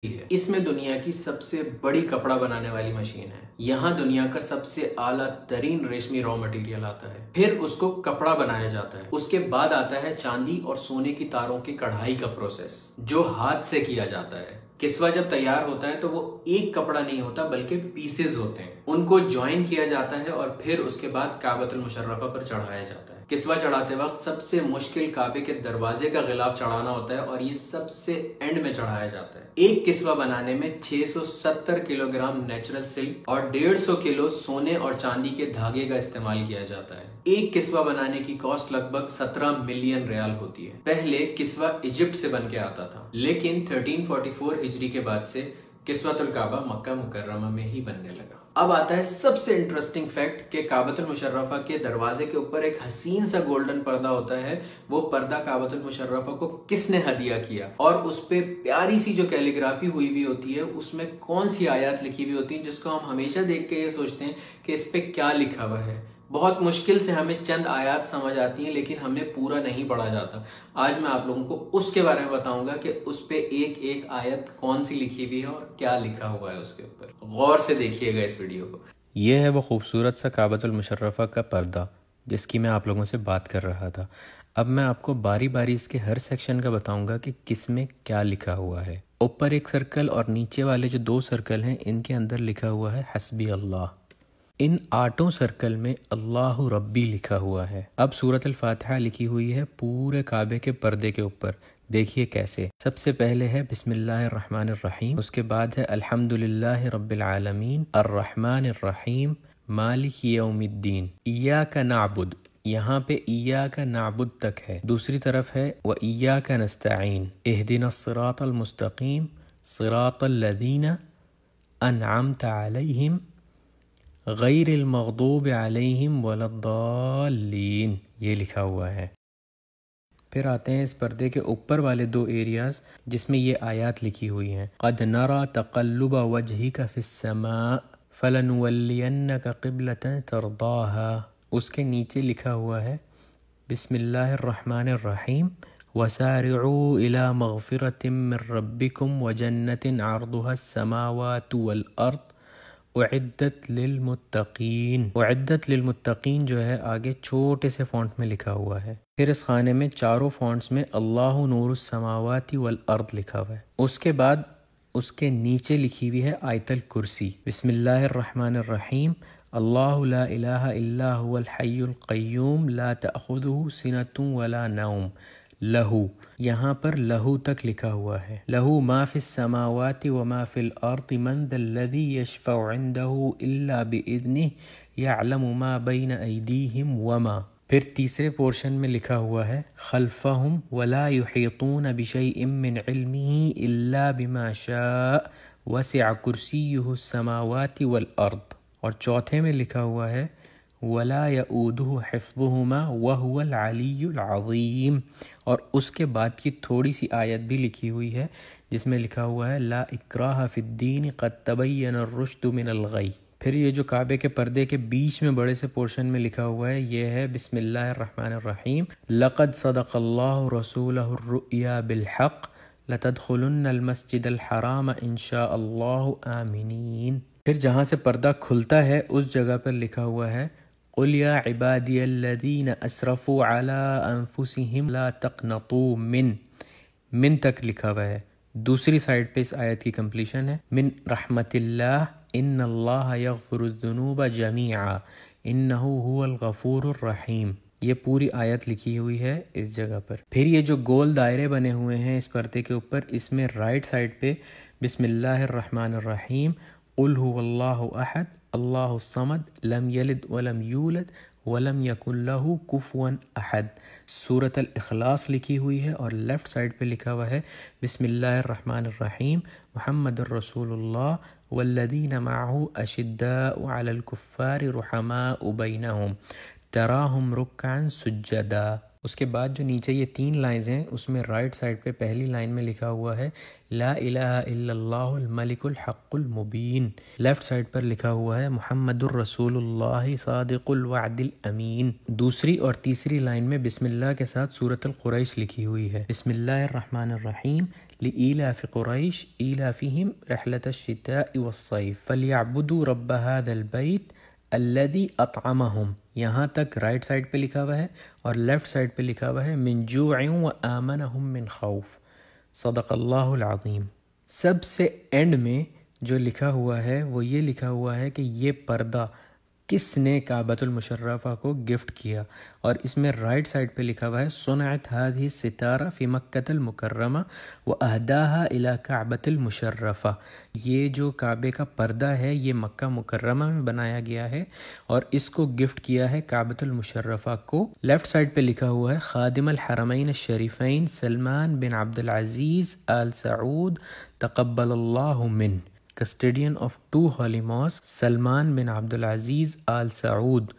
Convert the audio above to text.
ہے۔ اس میں دنیا کی سب سے بڑی کپڑا بنانے والی مشین ہے۔ یہاں دنیا کا سب سے اعلیٰ ترین ریشمی را مٹیریل آتا ہے، پھر اس کو کپڑا بنایا جاتا ہے۔ اس کے بعد آتا ہے چاندی اور سونے کی تاروں کی کڑھائی کا پروسیس، جو ہاتھ سے کیا جاتا ہے۔ کسوہ جب تیار ہوتا ہے تو وہ ایک کپڑا نہیں ہوتا بلکہ پیسز ہوتے ہیں، ان کو جوائن کیا جاتا ہے اور پھر اس کے بعد کعبۃ المشرفہ پر چڑھایا جاتا ہے۔ کسوہ چڑھاتے وقت سب سے مشکل کعبے کے دروازے کا غلاف چڑھانا ہوتا ہے اور یہ سب سے اینڈ میں چڑھایا جاتا ہے۔ ایک کسوہ بنانے میں 670 کلو گرام نیچرل سلک اور 150 کلو سونے اور چاندی کے دھاگے کا استعمال کیا جاتا ہے۔ ایک کسوہ بنانے کی کاسٹ لگ بھگ 17 ملین ریال ہوتی ہے۔ پہلے کسوہ ایجپٹ سے بن کے آتا تھا، لیکن 1344 ہجری کے بعد سے کسوۃ الکعبہ مکہ مکرمہ میں ہی بننے لگا۔ اب آتا ہے سب سے انٹرسٹنگ فیکٹ کہ کعبۃ المشرفہ کے دروازے کے اوپر ایک حسین سا گولڈن پردہ ہوتا ہے۔ وہ پردہ کعبۃ المشرفہ کو کس نے ہدیہ کیا اور اس پہ پیاری سی جو کیلیگرافی ہوئی ہوتی ہے، اس میں کون سی آیات لکھی ہوئی ہوتی ہیں جس کو ہم ہمیشہ دیکھ کے یہ سوچتے ہیں کہ اس پہ کیا لکھا ہوا ہے۔ بہت مشکل سے ہمیں چند آیات سمجھ آتی ہیں لیکن ہمیں پورا نہیں پڑھا جاتا۔ آج میں آپ لوگوں کو اس کے بارے میں بتاؤں گا کہ اس پہ ایک ایک آیت کون سی لکھی ہوئی ہے اور کیا لکھا ہوا ہے اس کے اوپر۔ غور سے دیکھیے گا اس ویڈیو کو۔ یہ ہے وہ خوبصورت سا کعبۃ المشرفہ کا پردہ جس کی میں آپ لوگوں سے بات کر رہا تھا۔ اب میں آپ کو باری باری اس کے ہر سیکشن کا بتاؤں گا کہ کس میں کیا لکھا ہوا ہے۔ اوپر ایک سرکل اور نیچے والے جو 2 سرکل ہیں ان کے اندر لکھا ہوا ہے حسبی اللہ۔ ان 8 سرکل میں اللہ ربی لکھا ہوا ہے۔ اب سورۃ الفاتحہ لکھی ہوئی ہے پورے کعبے کے پردے کے اوپر، دیکھیے کیسے۔ سب سے پہلے ہے بسم اللہ الرحمن الرحیم، اس کے بعد ہے الحمد للہ رب العالمین الرحمن الرحیم مالک یوم الدین، ایاک نعبد، یہاں پہ ایاک نعبد تک ہے۔ دوسری طرف ہے وایاک نستعین اہدنا الصراط المستقیم صراط الذین انعمت علیہم غیر المغضوب علیہم ولا الضالین، یہ لکھا ہوا ہے۔ پھر آتے ہیں اس پردے کے اوپر والے 2 ایریاز جس میں یہ آیات لکھی ہوئی ہیں۔ قد نرى تقلب وجهك في السماء فلنولینک قبلۃ ترضاها، اس کے نیچے لکھا ہوا ہے بسم اللہ الرحمن الرحیم وسارعوا الى مغفرۃ من ربکم وجنۃ عرضها السماوات والارض اعدت للمتقین۔ اعدت للمتقین جو ہے آگے چھوٹے سے فونٹ میں لکھا ہوا ہے۔ پھر اس خانے میں چاروں فونٹس میں اللہ نور السماوات والارض لکھا ہوا ہے۔ اس کے بعد اس کے نیچے لکھی ہوئی ہے آیت الکرسی، بسم اللہ الرحمن الرحیم اللہ لا الہ الا هو الحی القیوم لا تأخذہ سنۃ ولا نوم لہو، یہاں پر لہو تک لکھا ہوا ہے۔ لہو ما فی السماوات وما فی الارض من ذا الذی یشفع عندہ الا باذنہ یعلم ما بین ایدیہم وما، پھر تیسرے پورشن میں لکھا ہوا ہے خلفہم ولا یحیطون بشیء من علمہ الا بما شاء وسع کرسیہ السماوات والارض، اور چوتھے میں لکھا ہوا ہے ولا یؤودہ حفظہما وہو العلی العظیم، اور اس کے بعد کی تھوڑی سی آیت بھی لکھی ہوئی ہے جس میں لکھا ہوا ہے لا اکراہ فی الدین قد تبین الرشد من الغی۔ پھر یہ جو کعبے کے پردے کے بیچ میں بڑے سے پورشن میں لکھا ہوا ہے یہ ہے بسم اللہ الرحمن الرحیم لقد صدق اللہ رسولہ الرؤیا بالحق لتدخلن المسجد الحرام ان شاء اللہ آمنین۔ پھر جہاں سے پردہ کھلتا ہے اس جگہ پر لکھا ہوا ہے قل یا عبادی الذین اسرفوا علی انفسہم لا تقنطوا من تک لکھا ہوا ہے۔ دوسری سائڈ پہ اس آیت کی کمپلیشن ہے من رحمت اللہ ان اللہ یغفر الذنوب جمیعا انہ هو الغفور الرحیم، یہ پوری آیت لکھی ہوئی ہے اس جگہ پر۔ پھر یہ جو گول دائرے بنے ہوئے ہیں اس پردے کے اوپر، اس میں رائٹ سائڈ پہ بسم اللہ الرحمن الرحیم قل هو اللہ احد اللہ الصمد لم یلد ولم یولد ولم یکن لہ کفوا احد، سورۃ الاخلاص لکھی ہوئی ہے، اور لیفٹ سائڈ پہ لکھا ہوا ہے بسم اللہ الرحمن الرحیم محمد الرسول اللہ والذین معہ اشداء علی الکفار رحماء بینہم تراہم رکعا سجدا۔ اس کے بعد جو نیچے یہ 3 لائنز ہیں اس میں رائٹ سائڈ پہ پہلی لائن میں لکھا ہوا ہے لا الہ الا اللہ الملک الحق المبین، لیفٹ سائڈ پر لکھا ہوا ہے محمد الرسول اللہ صادق الوعد الامین۔ دوسری اور تیسری لائن میں بسم اللہ کے ساتھ سورۃ القریش لکھی ہوئی ہے بسم اللہ الرحمن الرحیم لإيلاف قريش إيلافهم رحلة الشتاء والصيف فليعبدوا رب هذا البيت الذي أطعمهم. یہاں تک رائٹ سائڈ پہ لکھا ہوا ہے اور لیفٹ سائڈ پہ لکھا ہوا ہے من جوع وآمنهم من خوف. صدق اللہ العظیم. سب سے اینڈ میں جو لکھا ہوا ہے وہ یہ لکھا ہوا ہے کہ یہ پردہ کس نے کعبۃ المشرفہ کو گفٹ کیا، اور اس میں رائٹ سائڈ پہ لکھا ہوا ہے صنعت هذه الستارہ فی مکۃ المکرمہ واہداها الی کعبۃ المشرفہ. یہ جو کعبے کا پردہ ہے یہ مکہ مکرمہ میں بنایا گیا ہے اور اس کو گفٹ کیا ہے کعبۃ المشرفہ کو. لیفٹ سائڈ پہ لکھا ہوا ہے خادم الحرمین الشریفین سلمان بن عبد العزیز آل سعود تقبل اللہ من. Custodian of two holy mosques, Salman bin Abdul Aziz Al Saud